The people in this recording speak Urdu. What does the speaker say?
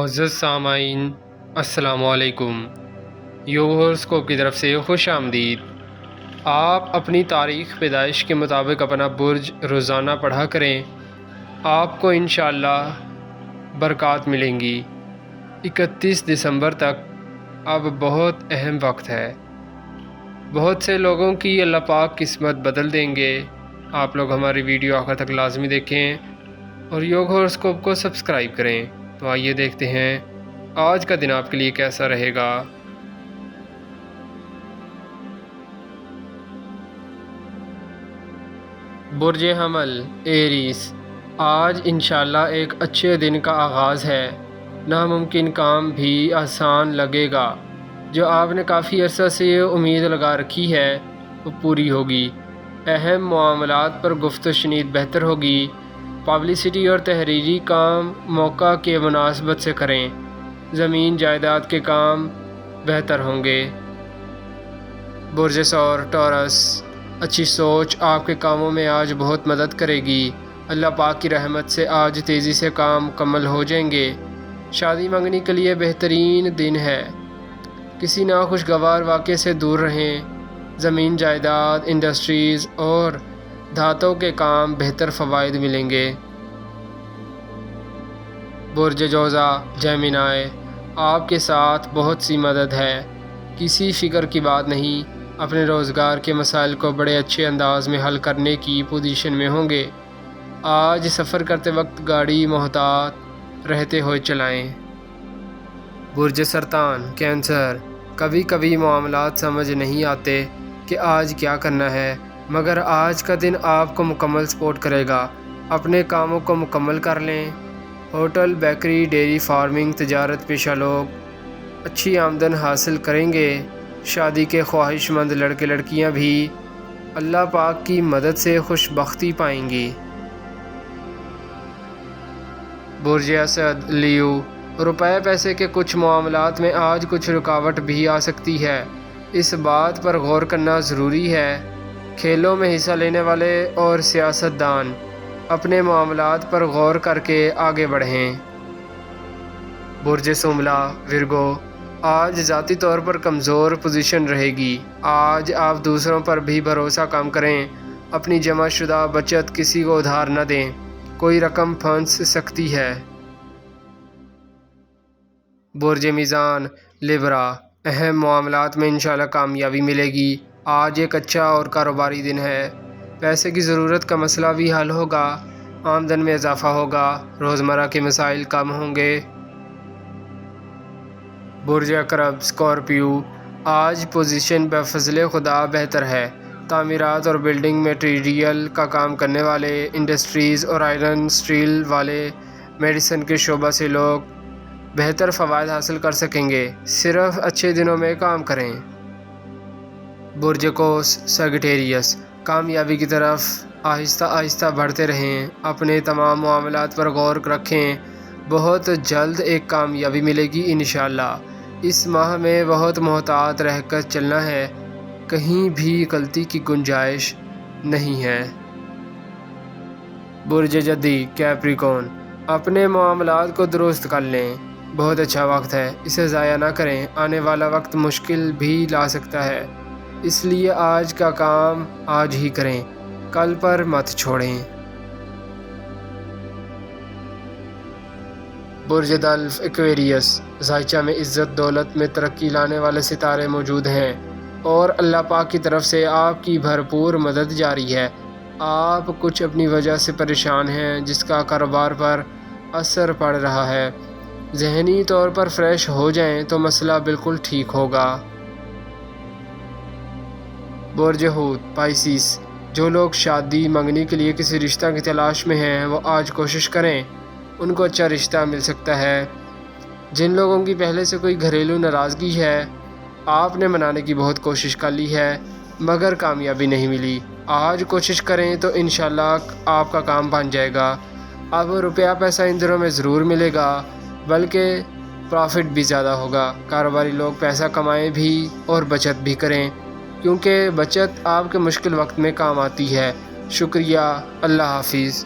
معزز سامعین السلام علیکم۔ یوگ ہوراسکوپ کی طرف سے خوش آمدید۔ آپ اپنی تاریخ پیدائش کے مطابق اپنا برج روزانہ پڑھا کریں، آپ کو انشاءاللہ برکات ملیں گی۔ 31 دسمبر تک اب بہت اہم وقت ہے، بہت سے لوگوں کی اللہ پاک قسمت بدل دیں گے۔ آپ لوگ ہماری ویڈیو آخر تک لازمی دیکھیں اور یوگ ہوراسکوپ کو سبسکرائب کریں۔ تو آئیے دیکھتے ہیں آج کا دن آپ کے لیے کیسا رہے گا۔ برج حمل ایریس، آج انشاءاللہ ایک اچھے دن کا آغاز ہے۔ ناممکن کام بھی آسان لگے گا۔ جو آپ نے کافی عرصہ سے امید لگا رکھی ہے وہ پوری ہوگی۔ اہم معاملات پر گفت و شنید بہتر ہوگی۔ پبلسٹی اور تحریری کام موقع کے مناسبت سے کریں۔ زمین جائیداد کے کام بہتر ہوں گے۔ برج ثور ٹورس، اچھی سوچ آپ کے کاموں میں آج بہت مدد کرے گی۔ اللہ پاک کی رحمت سے آج تیزی سے کام مکمل ہو جائیں گے۔ شادی منگنی کے لیے بہترین دن ہے۔ کسی ناخوشگوار واقعے سے دور رہیں۔ زمین جائیداد، انڈسٹریز اور دھاتوں کے کام بہتر فوائد ملیں گے۔ برج جوزا جیمنائی، آپ کے ساتھ بہت سی مدد ہے۔ کسی فکر کی بات نہیں، اپنے روزگار کے مسائل کو بڑے اچھے انداز میں حل کرنے کی پوزیشن میں ہوں گے۔ آج سفر کرتے وقت گاڑی محتاط رہتے ہوئے چلائیں۔ برج سرطان کینسر، کبھی کبھی معاملات سمجھ نہیں آتے کہ آج کیا کرنا ہے، مگر آج کا دن آپ کو مکمل سپورٹ کرے گا۔ اپنے کاموں کو مکمل کر لیں۔ ہوٹل، بیکری، ڈیری فارمنگ، تجارت پیشہ لوگ اچھی آمدن حاصل کریں گے۔ شادی کے خواہش مند لڑکے لڑکیاں بھی اللہ پاک کی مدد سے خوش بختی پائیں گی۔ برج اسد لیو، روپے پیسے کے کچھ معاملات میں آج کچھ رکاوٹ بھی آ سکتی ہے، اس بات پر غور کرنا ضروری ہے۔ کھیلوں میں حصہ لینے والے اور سیاست دان اپنے معاملات پر غور کر کے آگے بڑھیں۔ برج شملہ ورگو، آج ذاتی طور پر کمزور پوزیشن رہے گی۔ آج آپ دوسروں پر بھی بھروسہ کم کریں۔ اپنی جمع شدہ بچت کسی کو ادھار نہ دیں، کوئی رقم پھنس سکتی ہے۔ برج میزان لیبرا، اہم معاملات میں انشاءاللہ کامیابی ملے گی۔ آج ایک اچھا اور کاروباری دن ہے۔ پیسے کی ضرورت کا مسئلہ بھی حل ہوگا۔ آمدن میں اضافہ ہوگا۔ روزمرہ کے مسائل کم ہوں گے۔ برج عقرب اسکارپیو، آج پوزیشن بفضل خدا بہتر ہے۔ تعمیرات اور بلڈنگ میٹیریل کا کام کرنے والے، انڈسٹریز اور آئرن اسٹیل والے، میڈیسن کے شعبہ سے لوگ بہتر فوائد حاصل کر سکیں گے۔ صرف اچھے دنوں میں کام کریں۔ برج قوس سیجیٹیریس، کامیابی کی طرف آہستہ آہستہ بڑھتے رہیں۔ اپنے تمام معاملات پر غور رکھیں۔ بہت جلد ایک کامیابی ملے گی انشاءاللہ۔ اس ماہ میں بہت محتاط رہ کر چلنا ہے، کہیں بھی غلطی کی گنجائش نہیں ہے۔ برج جدی کیپریکون، اپنے معاملات کو درست کر لیں۔ بہت اچھا وقت ہے، اسے ضائع نہ کریں۔ آنے والا وقت مشکل بھی لا سکتا ہے، اس لیے آج کا کام آج ہی کریں، کل پر مت چھوڑیں۔ برج دلف ایکویریس، ذائچہ میں عزت دولت میں ترقی لانے والے ستارے موجود ہیں اور اللہ پاک کی طرف سے آپ کی بھرپور مدد جاری ہے۔ آپ کچھ اپنی وجہ سے پریشان ہیں جس کا کاروبار پر اثر پڑ رہا ہے۔ ذہنی طور پر فریش ہو جائیں تو مسئلہ بالکل ٹھیک ہوگا۔ برج حوت پائسیس، جو لوگ شادی منگنی کے لیے کسی رشتہ کی تلاش میں ہیں وہ آج کوشش کریں، ان کو اچھا رشتہ مل سکتا ہے۔ جن لوگوں کی پہلے سے کوئی گھریلو ناراضگی ہے، آپ نے منانے کی بہت کوشش کر لی ہے مگر کامیابی نہیں ملی۔ آج کوشش کریں تو انشاءاللہ آپ کا کام بن جائے گا۔ اب روپیہ پیسہ ان دنوں میں ضرور ملے گا، بلکہ پرافٹ بھی زیادہ ہوگا۔ کاروباری لوگ پیسہ کمائیں بھی اور بچت بھی کریں، کیونکہ بچت آپ کے مشکل وقت میں کام آتی ہے۔ شکریہ، اللہ حافظ۔